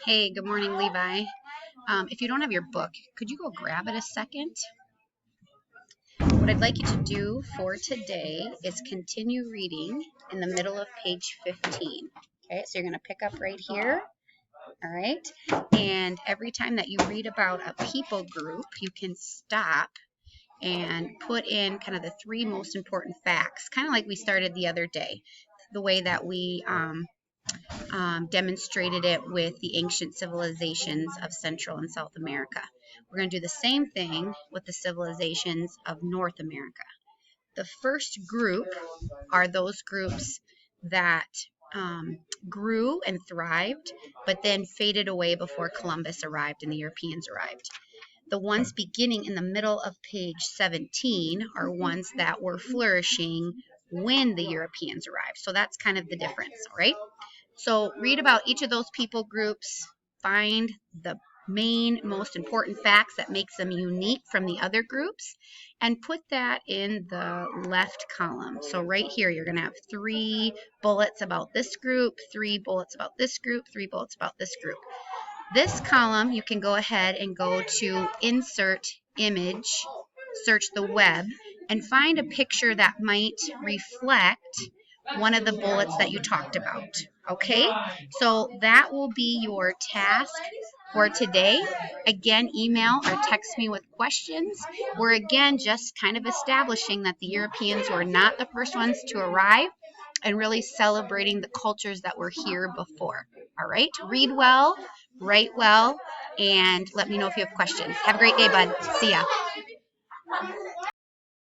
Hey, good morning, Levi. If you don't have your book, could you go grab it a second? What I'd like you to do for today is continue reading in the middle of page 15. Okay, so you're going to pick up right here. All right. And every time that you read about a people group, you can stop and put in kind of the three most important facts, kind of like we started the other day, the way that we demonstrated it with the ancient civilizations of Central and South America. We're going to do the same thing with the civilizations of North America. The first group are those groups that grew and thrived, but then faded away before Columbus arrived and the Europeans arrived. The ones beginning in the middle of page 17 are ones that were flourishing when the Europeans arrived. So that's kind of the difference, all right? So read about each of those people groups, find the main, most important facts that makes them unique from the other groups, and put that in the left column. So right here, you're going to have 3 bullets about this group, 3 bullets about this group, 3 bullets about this group. This column, you can go ahead and go to Insert Image, search the web, and find a picture that might reflect one of the bullets that you talked about. Okay, so that will be your task for today. Again, email or text me with questions. We're again just kind of establishing that the Europeans were not the first ones to arrive and really celebrating the cultures that were here before. All right, read well, write well, and let me know if you have questions. Have a great day, bud. See ya.